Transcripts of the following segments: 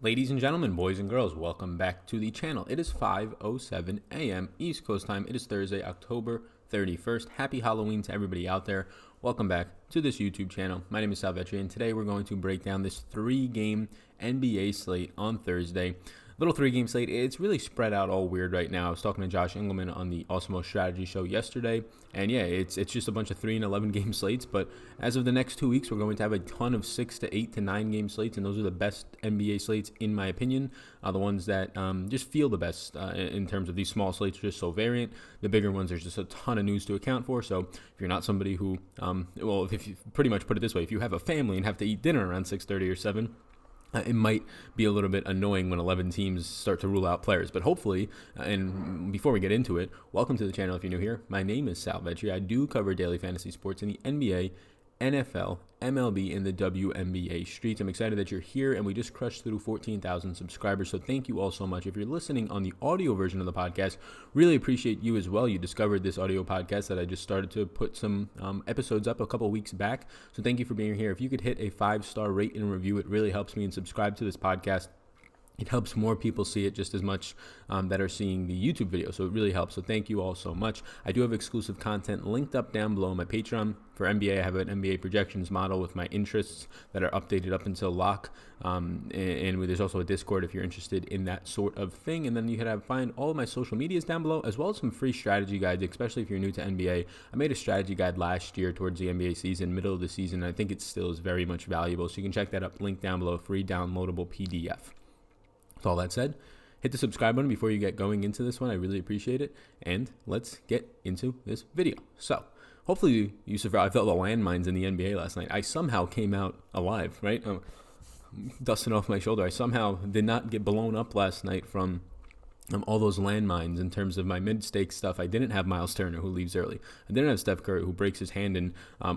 Ladies and gentlemen, boys and girls, welcome back to the channel. It is 5:07 a.m. East Coast time. It is Thursday, October 31st. Happy Halloween to everybody out there. Welcome back to this YouTube channel. My name is Sal Vetri, and today we're going to break down this 3-game NBA slate on Thursday. Little 3-game slate. It's really spread out all weird right now. I was talking to Josh Ingram on the Awesome Strategy show yesterday, and yeah, it's just a bunch of 3 and 11 game slates. But as of the next 2 weeks, we're going to have a ton of 6 to 8 to 9 game slates, and those are the best NBA slates in my opinion. The ones that just feel the best in terms of these small slates, are just so variant. The bigger ones, there's just a ton of news to account for. So if you're not somebody who, if you pretty much put it this way, if you have a family and have to eat dinner around 6:30 or 7. It might be a little bit annoying when 11 teams start to rule out players, but hopefully, and before we get into it, welcome to the channel if you're new here. My name is Sal Vetri. I do cover daily fantasy sports in the NBA, NFL, MLB, and the WNBA streets. I'm excited that you're here, and we just crushed through 14,000 subscribers, so thank you all so much. If you're listening on the audio version of the podcast, really appreciate you as well. You discovered this audio podcast that I just started to put some episodes up a couple weeks back, so thank you for being here. If you could hit a 5-star rate and review, it really helps me, and subscribe to this podcast. It helps more people see it just as much that are seeing the YouTube video, so it really helps. So thank you all so much. I do have exclusive content linked up down below on my Patreon. For NBA, I have an NBA projections model with my interests that are updated up until lock. And there's also a Discord if you're interested in that sort of thing. And then you can find all of my social medias down below, as well as some free strategy guides, especially if you're new to NBA. I made a strategy guide last year towards the NBA season, middle of the season. And I think it still is very much valuable. So you can check that up, link down below, free downloadable PDF. With all that said, hit the subscribe button before you get going into this one. I really appreciate it. And let's get into this video. So hopefully you survived all the landmines in the NBA last night. I somehow came out alive, right? Dusting off my shoulder. I somehow did not get blown up last night from all those landmines in terms of my mid-stakes stuff. I didn't have Miles Turner, who leaves early. I didn't have Steph Curry, who breaks his hand. And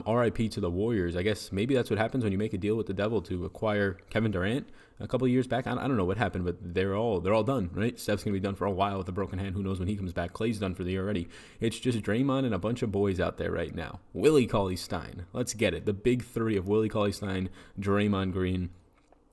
RIP to the Warriors. I guess maybe that's what happens when you make a deal with the devil to acquire Kevin Durant a couple of years back. I don't know what happened, but they're all done, right? Steph's going to be done for a while with a broken hand. Who knows when he comes back? Clay's done for the year already. It's just Draymond and a bunch of boys out there right now. Willie Cauley-Stein. Let's get it. The big three of Willie Cauley-Stein, Draymond Green,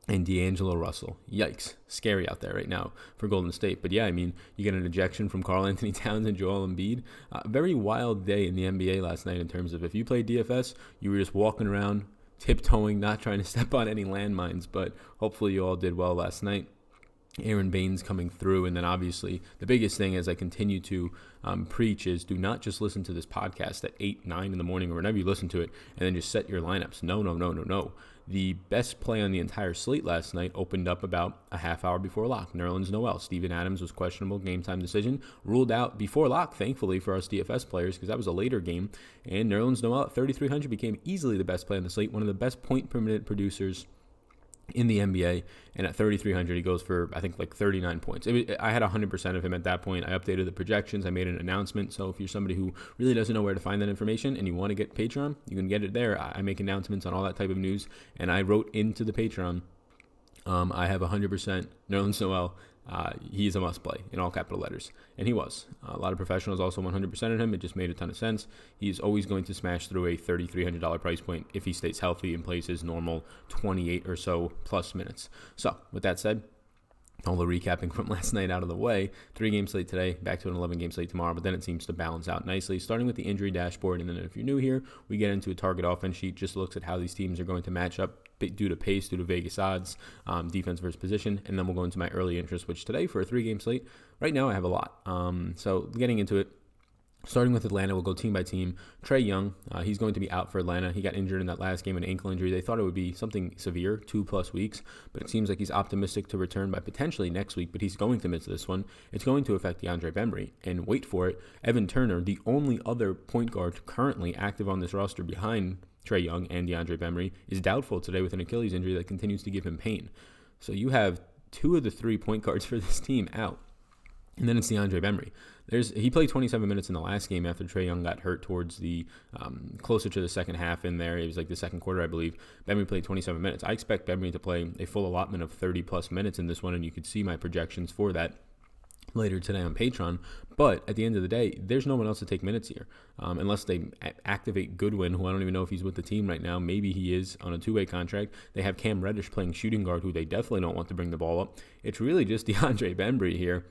and D'Angelo Russell. Yikes. Scary out there right now for Golden State. But yeah, I mean, you get an ejection from Karl Anthony Towns and Joel Embiid. Very wild day in the NBA last night in terms of if you played DFS, you were just walking around, tiptoeing, not trying to step on any landmines. But hopefully you all did well last night. Aaron Baines coming through, and then obviously the biggest thing as I continue to preach is do not just listen to this podcast at 8, 9 in the morning or whenever you listen to it and then just set your lineups. No. The best play on the entire slate last night opened up about a half hour before lock. Nerlens Noel. Steven Adams was questionable, game time decision. Ruled out before lock, thankfully, for us DFS players because that was a later game. And Nerlens Noel at 3,300 became easily the best play on the slate, one of the best point per minute producers in the NBA, and at 3,300 he goes for I think like 39 points. I had 100% of him at that point. I updated the projections. I made an announcement. So if you're somebody who really doesn't know where to find that information and you want to get Patreon, you can get it there. I make announcements on all that type of news, and I wrote into the Patreon. I have 100% Nerlens Noel. He's a must play in all capital letters, and he was. A lot of professionals also 100% of him. It just made a ton of sense. He's always going to smash through a $3,300 price point if he stays healthy and plays his normal 28 or so plus minutes. So with that said, all the recapping from last night out of the way, 3-game slate today, back to an 11-game slate tomorrow, but then it seems to balance out nicely, starting with the injury dashboard. And then if you're new here, we get into a target offense sheet, just looks at how these teams are going to match up due to pace, due to Vegas odds, defense versus position. And then we'll go into my early interest, which today for a 3-game slate, right now I have a lot. So getting into it, starting with Atlanta, we'll go team by team. Trae Young, he's going to be out for Atlanta. He got injured in that last game, an ankle injury. They thought it would be something severe, 2+ weeks, but it seems like he's optimistic to return by potentially next week, but he's going to miss this one. It's going to affect DeAndre Bembry. And wait for it, Evan Turner, the only other point guard currently active on this roster behind Trae Young and DeAndre Bembry, is doubtful today with an Achilles injury that continues to give him pain. So you have 2 of the 3 point guards for this team out. And then it's DeAndre Bembry. He played 27 minutes in the last game after Trae Young got hurt towards the closer to the second half in there. It was like the second quarter, I believe. Bembry played 27 minutes. I expect Bembry to play a full allotment of 30-plus minutes in this one, and you could see my projections for that. later today on PATRON. But at the end of the day, there's no one else to take minutes here unless they activate Goodwin, who I don't even know if he's with the team right now. Maybe he is on a two-way contract. They have Cam Reddish playing shooting guard, who they definitely don't want to bring the ball up. It's really just DeAndre Bembry here,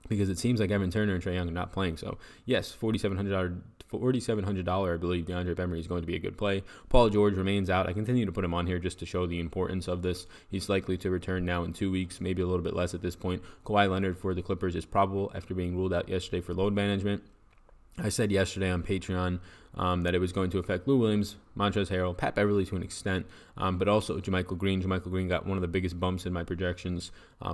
because it seems like Evan Turner and Trae Young are not playing. So, yes, $4,700, I believe DeAndre Bembry is going to be a good play. Paul George remains out. I continue to put him on here just to show the importance of this. He's likely to return now in 2 weeks, maybe a little bit less at this point. Kawhi Leonard for the Clippers is probable after being ruled out yesterday for load management. I said yesterday on Patreon that it was going to affect Lou Williams, Montrezl Harrell, Pat Beverly to an extent, but also JaMychal Green. JaMychal Green got one of the biggest bumps in my projections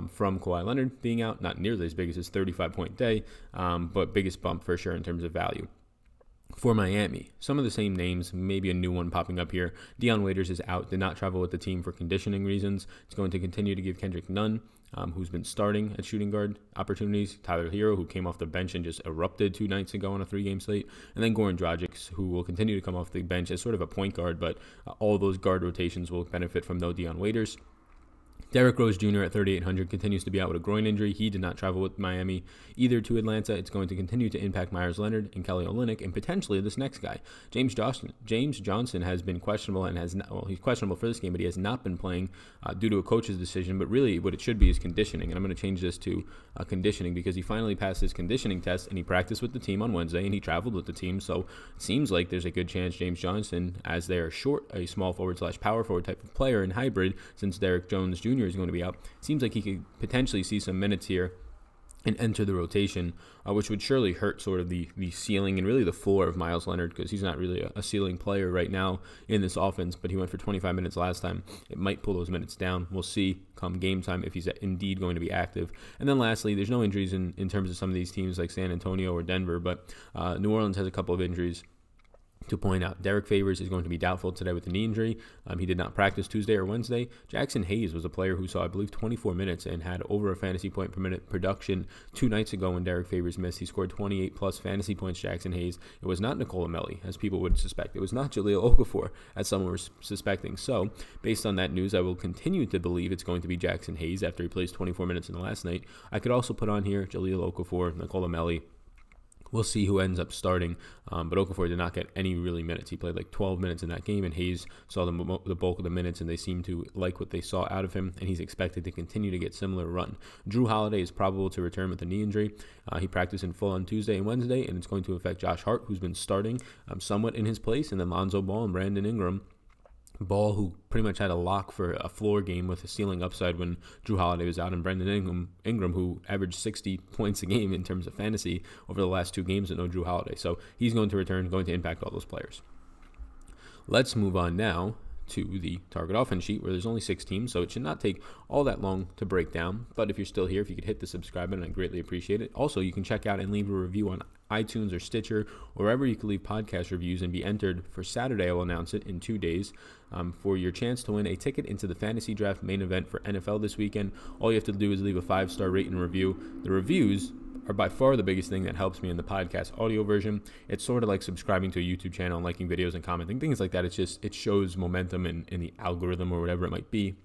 from Kawhi Leonard being out. Not nearly as big as his 35-point day, but biggest bump for sure in terms of value. For Miami, some of the same names, maybe a new one popping up here. Dion Waiters is out, did not travel with the team for conditioning reasons. It's going to continue to give Kendrick Nunn, who's been starting at shooting guard, opportunities. Tyler Hero, who came off the bench and just erupted 2 nights ago on a 3-game slate. And then Goran Dragic, who will continue to come off the bench as sort of a point guard, but all those guard rotations will benefit from no Dion Waiters. Derrick Rose Jr. at 3,800 continues to be out with a groin injury. He did not travel with Miami either to Atlanta. It's going to continue to impact Myers Leonard and Kelly Olynyk and potentially this next guy. James Johnson has been questionable and he's questionable for this game, but he has not been playing due to a coach's decision. But really what it should be is conditioning. And I'm going to change this to conditioning because he finally passed his conditioning test and he practiced with the team on Wednesday and he traveled with the team. So it seems like there's a good chance James Johnson, as they are short a small forward/power forward type of player in hybrid, since Derrick Jones Jr. is going to be out, seems like he could potentially see some minutes here and enter the rotation, which would surely hurt sort of the ceiling and really the floor of Myles Leonard, because he's not really a ceiling player right now in this offense, but he went for 25 minutes last time. It might pull those minutes down. We'll see come game time if he's indeed going to be active. And then lastly, there's no injuries in terms of some of these teams like San Antonio or Denver, but New Orleans has a couple of injuries to point out. Derek Favors is going to be doubtful today with a knee injury. He did not practice Tuesday or Wednesday. Jaxon Hayes was a player who saw, I believe, 24 minutes and had over a fantasy point per minute production 2 nights ago when Derek Favors missed. He scored 28 plus fantasy points, Jaxon Hayes. It was not Nicole Melli, as people would suspect. It was not Jahlil Okafor, as someone was suspecting. So, based on that news, I will continue to believe it's going to be Jaxon Hayes after he plays 24 minutes in the last night. I could also put on here Jahlil Okafor, Nicole Melli. We'll see who ends up starting, but Okafor did not get any really minutes. He played like 12 minutes in that game, and Hayes saw the bulk of the minutes, and they seem to like what they saw out of him, and he's expected to continue to get similar run. Drew Holiday is probable to return with a knee injury. He practiced in full on Tuesday and Wednesday, and it's going to affect Josh Hart, who's been starting somewhat in his place, and then Lonzo Ball and Brandon Ingram. Ball, who pretty much had a lock for a floor game with a ceiling upside when Drew Holiday was out, and Brandon Ingram, who averaged 60 points a game in terms of fantasy over the last 2 games with no Drew Holiday. So he's going to return, going to impact all those players. Let's move on now to the target offense sheet, where there's only 6 teams, so it should not take all that long to break down. But if you're still here, if you could hit the subscribe button, I'd greatly appreciate it. Also, you can check out and leave a review on iTunes or Stitcher, or wherever you can leave podcast reviews and be entered for Saturday. I will announce it in 2 days for your chance to win a ticket into the Fantasy Draft main event for NFL this weekend. All you have to do is leave a 5-star rate and review. The reviews are by far the biggest thing that helps me in the podcast audio version. It's sort of like subscribing to a YouTube channel and liking videos and commenting, things like that. It shows momentum in the algorithm or whatever it might be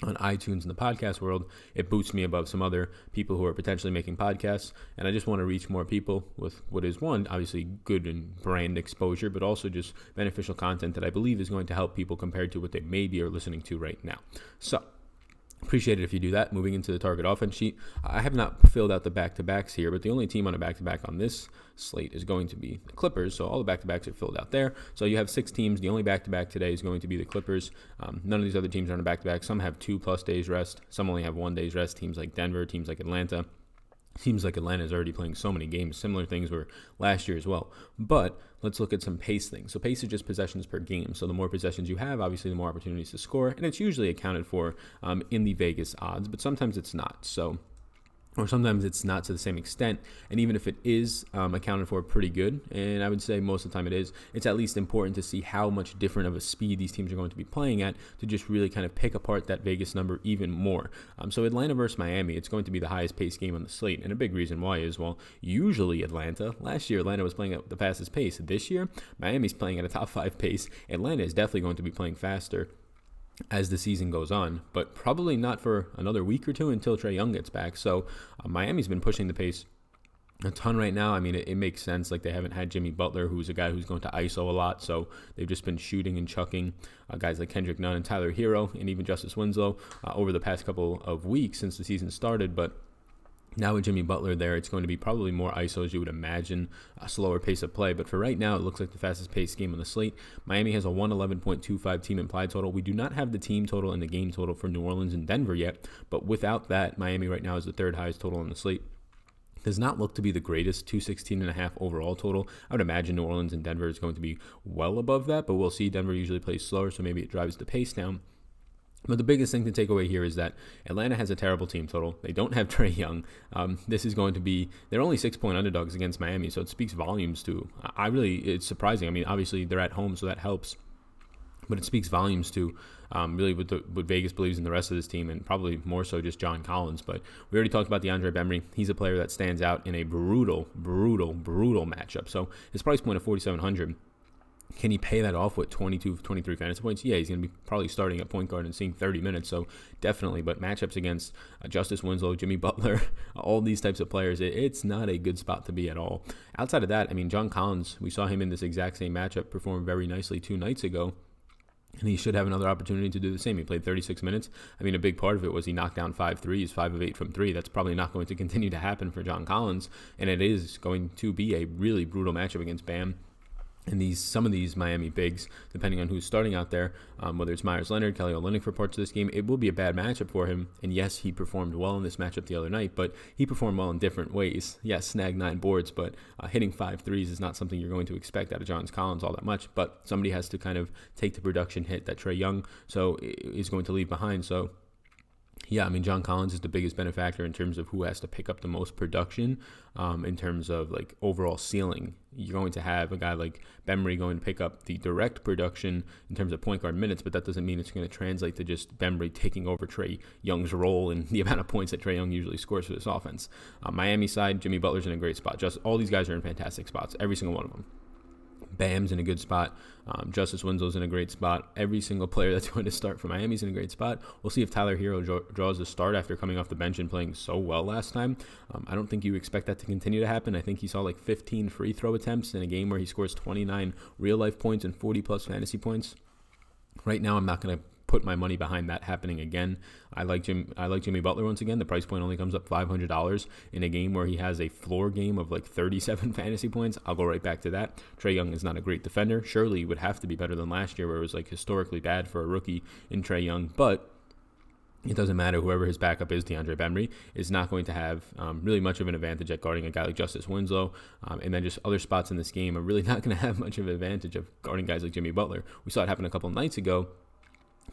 on iTunes in the podcast world. It boosts me above some other people who are potentially making podcasts, and I just want to reach more people with what is, one, obviously good and brand exposure, but also just beneficial content that I believe is going to help people compared to what they maybe are listening to right now. So appreciate it if you do that. Moving into the target offense sheet, I have not filled out the back-to-backs here, but the only team on a back-to-back on this slate is going to be the Clippers, so all the back-to-backs are filled out there. So you have 6 teams. The only back-to-back today is going to be the Clippers. None of these other teams are on a back-to-back. Some have 2+ days rest. Some only have 1 day's rest. Teams like Denver, teams like Atlanta. Seems like Atlanta is already playing so many games. Similar things were last year as well. But let's look at some pace things. So pace is just possessions per game. So the more possessions you have, obviously the more opportunities to score. And it's usually accounted for in the Vegas odds, but sometimes it's not. Or sometimes it's not to the same extent. And even if it is accounted for pretty good, and I would say most of the time it is, it's at least important to see how much different of a speed these teams are going to be playing at to just really kind of pick apart that Vegas number even more. So Atlanta versus Miami, it's going to be the highest pace game on the slate. And a big reason why is, well, usually last year Atlanta was playing at the fastest pace. This year, Miami's playing at a top 5 pace. Atlanta is definitely going to be playing faster. as the season goes on, but probably not for another week or two until Trae Young gets back. So Miami's been pushing the pace a ton right now. I mean, it makes sense. Like, they haven't had Jimmy Butler, who's a guy who's going to ISO a lot, so they've just been shooting and chucking guys like Kendrick Nunn and Tyler Hero and even Justice Winslow over the past couple of weeks since the season started. But now with Jimmy Butler there, it's going to be probably more ISO, as you would imagine, a slower pace of play. But for right now, it looks like the fastest paced game on the slate. Miami has a 111.25 team implied total. We do not have the team total and the game total for New Orleans and Denver yet, but without that, Miami right now is the third highest total on the slate. Does not look to be the greatest, 216.5 overall total. I would imagine New Orleans and Denver is going to be well above that, but we'll see. Denver usually plays slower, so maybe it drives the pace down. But the biggest thing to take away here is that Atlanta has a terrible team total. They don't have Trae Young. This is going to be, they're only 6-point underdogs against Miami, so it speaks volumes to, it's surprising. I mean, obviously they're at home, so that helps. But it speaks volumes to really what Vegas believes in the rest of this team, and probably more so just John Collins. But we already talked about DeAndre Bembry. He's a player that stands out in a brutal matchup. So his price point of $4,700, can he pay that off with 22, 23 fantasy points? Yeah, he's going to be probably starting at point guard and seeing 30 minutes, so definitely. But matchups against Justice Winslow, Jimmy Butler, all these types of players, it's not a good spot to be at all. Outside of that, I mean, John Collins, we saw him in this exact same matchup perform very nicely 2 nights ago. And he should have another opportunity to do the same. He played 36 minutes. I mean, a big part of it was he knocked down 5 threes, 5 of 8 from 3. That's probably not going to continue to happen for John Collins. And it is going to be a really brutal matchup against Bam. And some of these Miami bigs, depending on who's starting out there, whether it's Myers Leonard, Kelly Olynyk for parts of this game, it will be a bad matchup for him. And yes, he performed well in this matchup the other night, but he performed well in different ways. Yes, snagged 9 boards, but hitting 5 threes is not something you're going to expect out of John Collins all that much. But somebody has to kind of take the production hit that Trae Young is going to leave behind. So yeah, I mean, John Collins is the biggest benefactor in terms of who has to pick up the most production in terms of like overall ceiling. You're going to have a guy like Bembry going to pick up the direct production in terms of point guard minutes, but that doesn't mean it's going to translate to just Bembry taking over Trae Young's role and the amount of points that Trae Young usually scores for this offense. Miami side, Jimmy Butler's in a great spot. Just all these guys are in fantastic spots, every single one of them. Bam's in a good spot. Justice Winslow's in a great spot. Every single player that's going to start for Miami's in a great spot. We'll see if Tyler Hero draws the start after coming off the bench and playing so well last time. I don't think you expect that to continue to happen. I think he saw like 15 free throw attempts in a game where he scores 29 real-life points and 40-plus fantasy points. Right now, I'm not going to put my money behind that happening again. I like Jimmy Butler once again. The price point only comes up $500 in a game where he has a floor game of like 37 fantasy points. I'll go right back to that. Trae Young is not a great defender. Surely he would have to be better than last year, where it was like historically bad for a rookie in Trae Young, but it doesn't matter. Whoever his backup is, DeAndre Bembry, is not going to have really much of an advantage at guarding a guy like Justice Winslow. And then just other spots in this game are really not going to have much of an advantage of guarding guys like Jimmy Butler. We saw it happen a couple nights ago.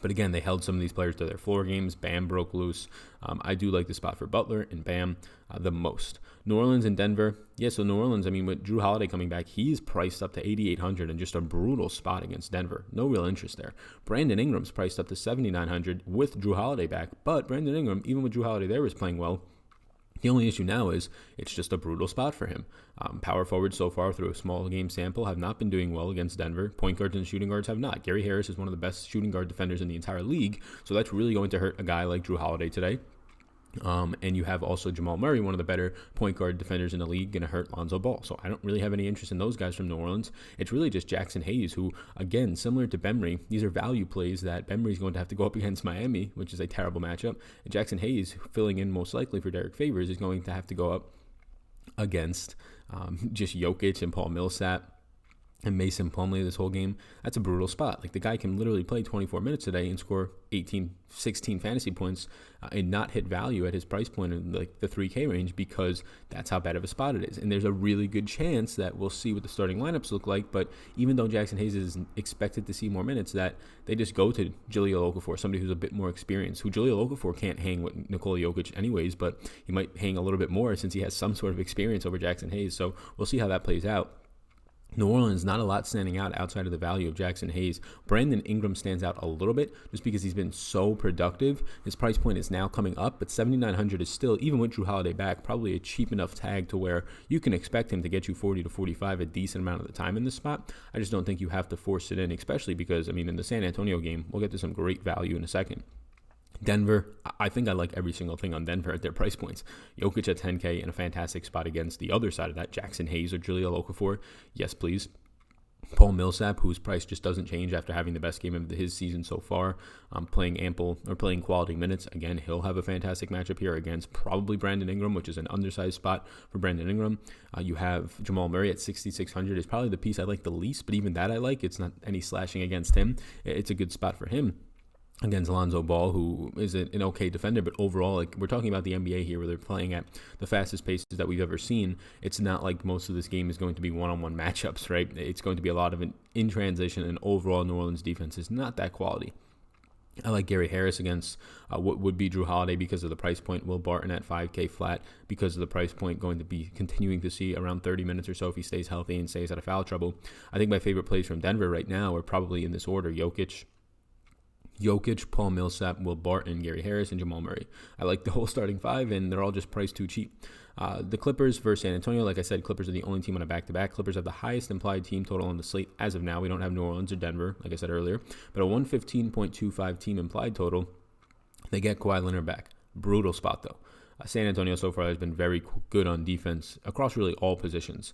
But again, they held some of these players to their floor games. Bam broke loose. I do like the spot for Butler and Bam the most. New Orleans and Denver. Yeah, so New Orleans, I mean, with Drew Holiday coming back, he's priced up to $8,800 and just a brutal spot against Denver. No real interest there. Brandon Ingram's priced up to $7,900 with Drew Holiday back. But Brandon Ingram, even with Drew Holiday there, was playing well. The only issue now is it's just a brutal spot for him. Power forwards so far through a small game sample have not been doing well against Denver. Point guards and shooting guards have not. Gary Harris is one of the best shooting guard defenders in the entire league, so that's really going to hurt a guy like Drew Holiday today. And you have also Jamal Murray, one of the better point guard defenders in the league, going to hurt Lonzo Ball. So I don't really have any interest in those guys from New Orleans. It's really just Jaxon Hayes, who, again, similar to Bembry, these are value plays that Bembry's going to have to go up against Miami, which is a terrible matchup. And Jaxon Hayes, filling in most likely for Derek Favors, is going to have to go up against just Jokic and Paul Millsap and Mason Plumlee this whole game. That's a brutal spot. Like, the guy can literally play 24 minutes today and score 18, 16 fantasy points and not hit value at his price point in like the 3K range, because that's how bad of a spot it is. And there's a really good chance that we'll see what the starting lineups look like, but even though Jaxon Hayes is expected to see more minutes, that they just go to Jahlil Okafor, somebody who's a bit more experienced, who Jahlil Okafor can't hang with Nikola Jokic anyways, but he might hang a little bit more since he has some sort of experience over Jaxon Hayes. So we'll see how that plays out. New Orleans, not a lot standing out outside of the value of Jaxon Hayes. Brandon Ingram stands out a little bit just because he's been so productive. His price point is now coming up, but 7,900 is still, even with Drew Holiday back, probably a cheap enough tag to where you can expect him to get you 40 to 45 a decent amount of the time in this spot. I just don't think you have to force it in, especially because, I mean, in the San Antonio game, we'll get to some great value in a second. Denver, I think I like every single thing on Denver at their price points. Jokic at 10K in a fantastic spot against the other side of that, Jaxon Hayes or Jahlil Okafor. Yes, please. Paul Millsap, whose price just doesn't change after having the best game of his season so far, playing quality minutes. Again, he'll have a fantastic matchup here against probably Brandon Ingram, which is an undersized spot for Brandon Ingram. You have Jamal Murray at 6,600 is probably the piece I like the least, but even that I like. It's not any slashing against him. It's a good spot for him against Lonzo Ball, who is an okay defender, but overall, like, we're talking about the NBA here where they're playing at the fastest paces that we've ever seen. It's not like most of this game is going to be one-on-one matchups, right? It's going to be a lot of it in transition, and overall New Orleans defense is not that quality. I like Gary Harris against what would be Drew Holiday because of the price point. Will Barton at 5K flat because of the price point, going to be continuing to see around 30 minutes or so if he stays healthy and stays out of foul trouble. I think my favorite plays from Denver right now are probably in this order: Jokic, Paul Millsap, Will Barton, Gary Harris, and Jamal Murray. I like the whole starting five, and they're all just priced too cheap. The Clippers versus San Antonio, like I said, Clippers are the only team on a back-to-back. Clippers have the highest implied team total on the slate as of now. We don't have New Orleans or Denver, like I said earlier, but a 115.25 team implied total. They get Kawhi Leonard back. Brutal spot, though. San Antonio so far has been very good on defense across really all positions.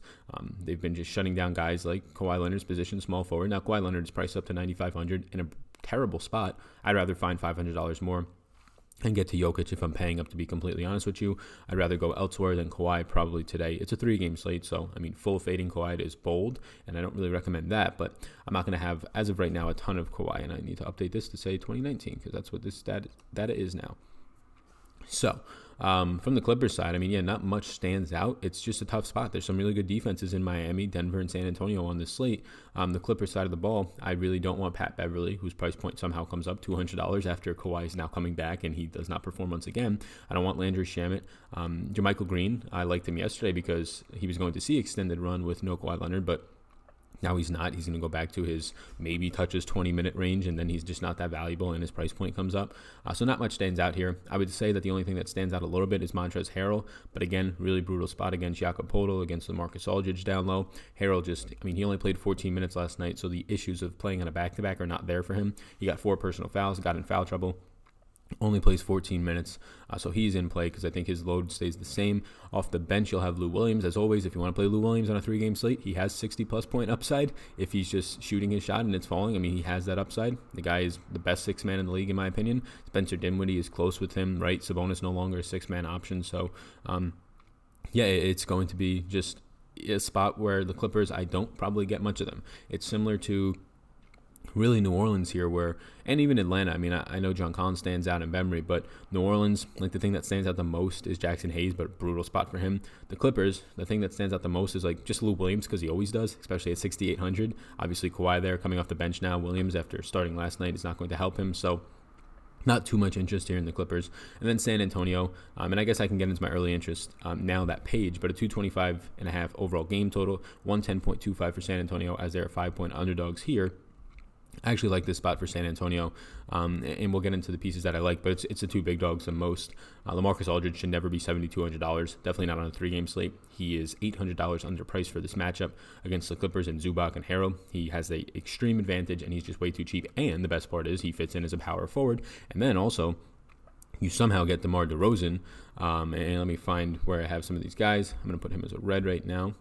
They've been just shutting down guys like Kawhi Leonard's position, small forward. Now, Kawhi Leonard is priced up to 9,500 in a terrible spot. I'd rather find $500 more and get to Jokic if I'm paying up, to be completely honest with you. I'd rather go elsewhere than Kawhi probably today. It's a 3-game slate, so, I mean, full fading Kawhi is bold, and I don't really recommend that, but I'm not going to have, as of right now, a ton of Kawhi, and I need to update this to say 2019 because that's what this data is now. So, from the Clippers side, I mean, yeah, not much stands out. It's just a tough spot. There's some really good defenses in Miami, Denver, and San Antonio on this slate. The Clippers side of the ball, I really don't want Pat Beverly, whose price point somehow comes up $200 after Kawhi is now coming back and he does not perform once again. I don't want Landry Shamet. Jermichael Green, I liked him yesterday because he was going to see extended run with no Kawhi Leonard, but now he's not. He's going to go back to his maybe touches 20-minute range, and then he's just not that valuable, and his price point comes up. So not much stands out here. I would say that the only thing that stands out a little bit is Montrezl Harrell, but again, really brutal spot against Jakob Poeltl, against LaMarcus Aldridge down low. Harrell he only played 14 minutes last night, so the issues of playing on a back-to-back are not there for him. He got 4 personal fouls, got in foul trouble. Only plays 14 minutes, so he's in play because I think his load stays the same. Off the bench, you'll have Lou Williams. As always, if you want to play Lou Williams on a 3-game slate, he has 60-plus point upside. If he's just shooting his shot and it's falling, I mean, he has that upside. The guy is the best 6-man in the league, in my opinion. Spencer Dinwiddie is close with him, right? Sabonis no longer a 6-man option. So, it's going to be just a spot where the Clippers, I don't probably get much of them. It's similar to really New Orleans here, and even Atlanta. I mean, I know John Collins stands out in memory, but New Orleans, like, the thing that stands out the most is Jaxon Hayes, but brutal spot for him. The Clippers, the thing that stands out the most is, like, just Lou Williams, because he always does, especially at 6,800. Obviously, Kawhi there coming off the bench now. Williams, after starting last night, is not going to help him, so not too much interest here in the Clippers. And then San Antonio, and I guess I can get into my early interest now that page, but a 225.5 overall game total, 110.25 for San Antonio as they're 5-point underdogs here. I actually like this spot for San Antonio, and we'll get into the pieces that I like, but it's the 2 big dogs the most. LaMarcus Aldridge should never be $7,200, definitely not on a 3-game slate. He is $800 underpriced for this matchup against the Clippers and Zubac and Harrell. He has the extreme advantage, and he's just way too cheap, and the best part is he fits in as a power forward, and then also you somehow get DeMar DeRozan, and let me find where I have some of these guys. I'm going to put him as a red right now.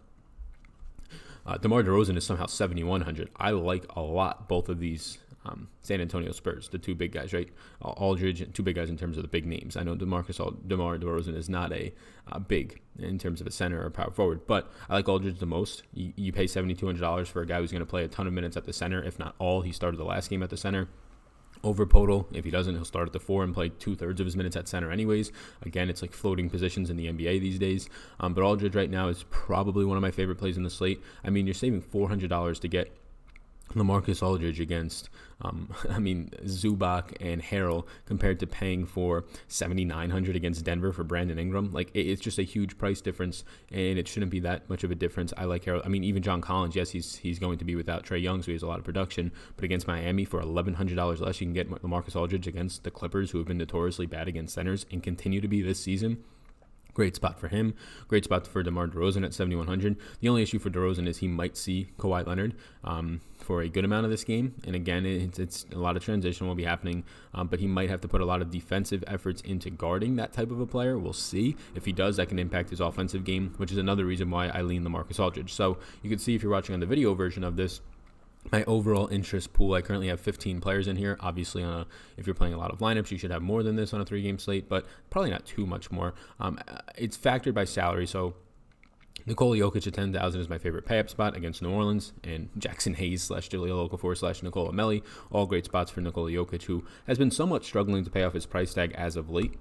DeMar DeRozan is somehow 7,100. I like a lot both of these San Antonio Spurs, the 2 big guys, right? Aldridge, 2 big guys in terms of the big names. I know DeMar DeRozan is not a big in terms of a center or power forward, but I like Aldridge the most. You pay $7,200 for a guy who's going to play a ton of minutes at the center, if not all. He started the last game at the center over Poeltl. If he doesn't, he'll start at the 4 and play 2/3 of his minutes at center anyways. Again, it's like floating positions in the NBA these days. But Aldridge right now is probably one of my favorite plays in the slate. I mean, you're saving $400 to get LaMarcus Aldridge against, Zubac and Harrell compared to paying for $7,900 against Denver for Brandon Ingram. Like, it's just a huge price difference, and it shouldn't be that much of a difference. I like Harrell. I mean, even John Collins, yes, he's going to be without Trae Young, so he has a lot of production. But against Miami for $1,100 less, you can get LaMarcus Aldridge against the Clippers, who have been notoriously bad against centers and continue to be this season. Great spot for him. Great spot for DeMar DeRozan at 7,100. The only issue for DeRozan is he might see Kawhi Leonard for a good amount of this game. And again, it's a lot of transition will be happening, but he might have to put a lot of defensive efforts into guarding that type of a player. We'll see. If he does, that can impact his offensive game, which is another reason why I lean LaMarcus Aldridge. So you can see if you're watching on the video version of this, my overall interest pool, I currently have 15 players in here. Obviously, if you're playing a lot of lineups, you should have more than this on a 3-game slate, but probably not too much more. It's factored by salary, so Nikola Jokic at 10,000 is my favorite pay-up spot against New Orleans, and Jaxon Hayes / Jahlil Okafor / Nikola Melli, all great spots for Nikola Jokic, who has been somewhat struggling to pay off his price tag as of late.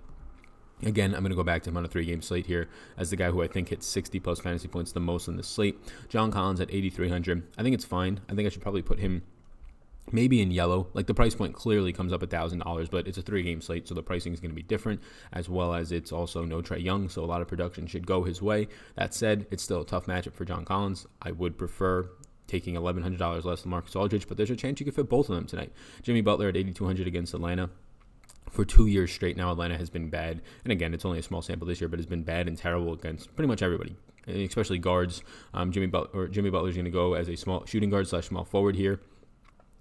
Again, I'm going to go back to him on a 3-game slate here as the guy who I think hits 60-plus fantasy points the most on this slate. John Collins at 8,300. I think it's fine. I think I should probably put him maybe in yellow. Like, the price point clearly comes up $1,000, but it's a 3-game slate, so the pricing is going to be different, as well as it's also no Trae Young, so a lot of production should go his way. That said, it's still a tough matchup for John Collins. I would prefer taking $1,100 less than Marcus Aldridge, but there's a chance you could fit both of them tonight. Jimmy Butler at 8,200 against Atlanta. For 2 years straight now, Atlanta has been bad. And again, it's only a small sample this year, but it's been bad and terrible against pretty much everybody, especially guards. Jimmy Butler is going to go as a small shooting guard / small forward here.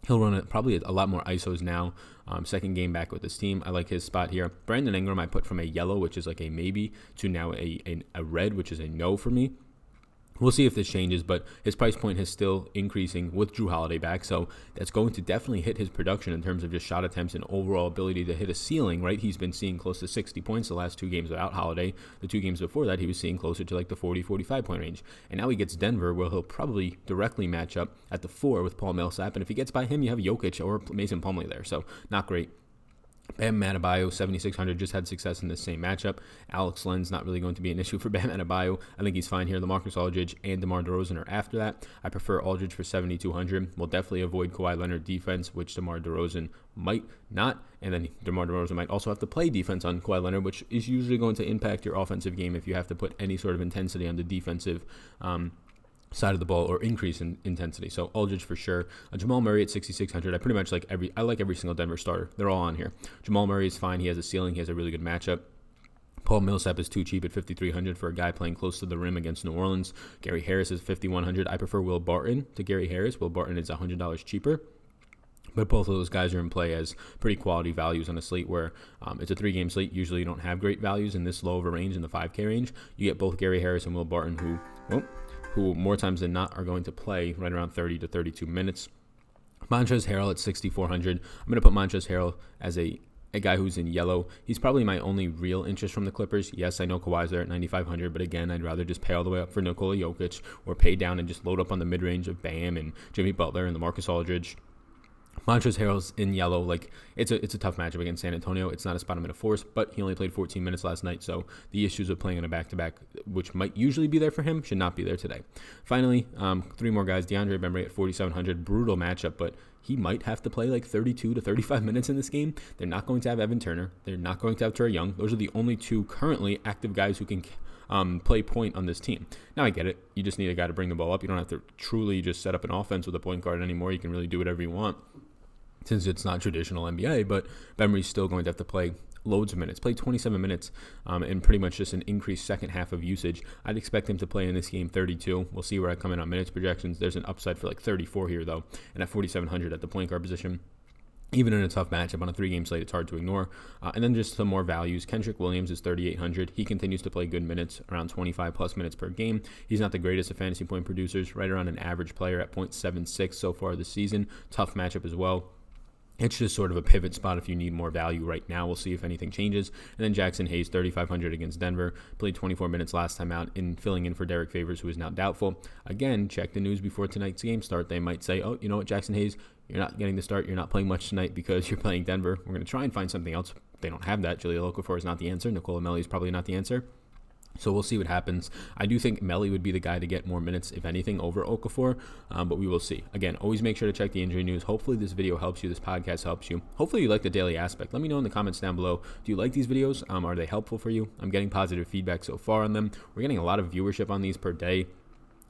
He'll run probably a lot more ISOs now. Second game back with this team. I like his spot here. Brandon Ingram, I put from a yellow, which is like a maybe, to now a red, which is a no for me. We'll see if this changes, but his price point is still increasing with Jrue Holiday back, so that's going to definitely hit his production in terms of just shot attempts and overall ability to hit a ceiling, right? He's been seeing close to 60 points the last 2 games without Holiday. The 2 games before that, he was seeing closer to like the 40, 45-point range. And now he gets Denver, where he'll probably directly match up at the 4 with Paul Millsap, and if he gets by him, you have Jokic or Mason Plumlee there, so not great. Bam Adebayo, 7,600, just had success in this same matchup. Alex Len's not really going to be an issue for Bam Adebayo. I think he's fine here. LaMarcus Aldridge and DeMar DeRozan are after that. I prefer Aldridge for 7,200. We'll definitely avoid Kawhi Leonard defense, which DeMar DeRozan might not. And then DeMar DeRozan might also have to play defense on Kawhi Leonard, which is usually going to impact your offensive game if you have to put any sort of intensity on the defensive side of the ball or increase in intensity. So Aldridge for sure. Jamal Murray at 6,600. I pretty much like every single Denver starter. They're all on here. Jamal Murray is fine. He has a ceiling. He has a really good matchup. Paul Millsap is too cheap at 5,300 for a guy playing close to the rim against New Orleans. Gary Harris is 5,100. I prefer Will Barton to Gary Harris. Will Barton is $100 cheaper. But both of those guys are in play as pretty quality values on a slate where it's a 3-game slate. Usually you don't have great values in this low of a range, in the 5K range. You get both Gary Harris and Will Barton, who more times than not are going to play right around 30 to 32 minutes. Montrezl Harrell at 6,400. I'm going to put Montrezl Harrell as a guy who's in yellow. He's probably my only real interest from the Clippers. Yes, I know Kawhi's there at 9,500, but again, I'd rather just pay all the way up for Nikola Jokic or pay down and just load up on the mid-range of Bam and Jimmy Butler and LaMarcus Aldridge. Montrezl Harrell's in yellow. Like, it's a tough matchup against San Antonio. It's not a spot I'm going to force, but he only played 14 minutes last night, so the issues of playing on a back-to-back, which might usually be there for him, should not be there today. Finally, 3 more guys. DeAndre Bembry at 4,700. Brutal matchup, but he might have to play like 32 to 35 minutes in this game. They're not going to have Evan Turner. They're not going to have Trae Young. Those are the only 2 currently active guys who can play point on this team. Now, I get it. You just need a guy to bring the ball up. You don't have to truly just set up an offense with a point guard anymore. You can really do whatever you want, since it's not traditional NBA, but Bembry's still going to have to play loads of minutes, play 27 minutes, and pretty much just an increased second half of usage. I'd expect him to play in this game 32. We'll see where I come in on minutes projections. There's an upside for like 34 here, though, and at 4,700 at the point guard position. Even in a tough matchup on a 3-game slate, it's hard to ignore. And then just some more values. Kendrick Williams is 3,800. He continues to play good minutes, around 25-plus minutes per game. He's not the greatest of fantasy point producers, right around an average player at 0.76 so far this season. Tough matchup as well. It's just sort of a pivot spot if you need more value right now. We'll see if anything changes. And then Jaxon Hayes, 3,500 against Denver. Played 24 minutes last time out, filling in for Derek Favors, who is now doubtful. Again, check the news before tonight's game start. They might say, oh, you know what, Jaxon Hayes, you're not getting the start. You're not playing much tonight because you're playing Denver. We're going to try and find something else. They don't have that. Jahlil Okafor is not the answer. Nikola Melli is probably not the answer. So we'll see what happens. I do think Melly would be the guy to get more minutes, if anything, over Okafor, but we will see. Again, always make sure to check the injury news. Hopefully this video helps you. This podcast helps you. Hopefully you like the daily aspect. Let me know in the comments down below. Do you like these videos? Are they helpful for you? I'm getting positive feedback so far on them. We're getting a lot of viewership on these per day.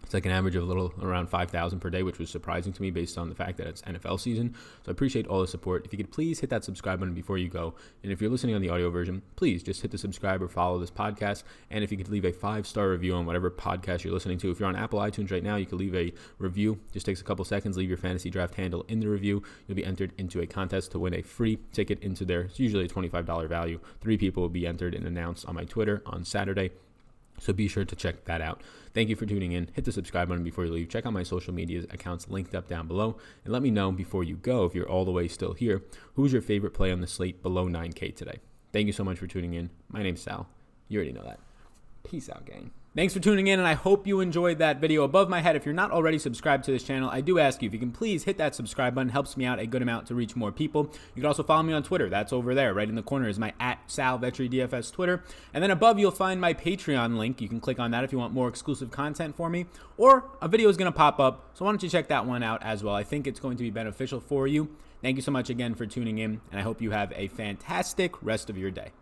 It's like an average of a little around 5,000 per day, which was surprising to me based on the fact that it's NFL season. So I appreciate all the support. If you could please hit that subscribe button before you go. And if you're listening on the audio version, please just hit the subscribe or follow this podcast. And if you could leave a 5-star review on whatever podcast you're listening to. If you're on Apple iTunes right now, you can leave a review. Just takes a couple seconds. Leave your fantasy draft handle in the review. You'll be entered into a contest to win a free ticket into there. It's usually a $25 value. 3 people will be entered and announced on my Twitter on Saturday. So be sure to check that out. Thank you for tuning in. Hit the subscribe button before you leave. Check out my social media accounts linked up down below. And let me know before you go, if you're all the way still here, who's your favorite play on the slate below 9K today? Thank you so much for tuning in. My name's Sal. You already know that. Peace out, gang. Thanks for tuning in, and I hope you enjoyed that video. Above my head, if you're not already subscribed to this channel, I do ask you if you can please hit that subscribe button. It helps me out a good amount to reach more people. You can also follow me on Twitter. That's over there. Right in the corner is my @SalVetriDFS Twitter. And then above, you'll find my Patreon link. You can click on that if you want more exclusive content for me. Or a video is going to pop up, so why don't you check that one out as well. I think it's going to be beneficial for you. Thank you so much again for tuning in, and I hope you have a fantastic rest of your day.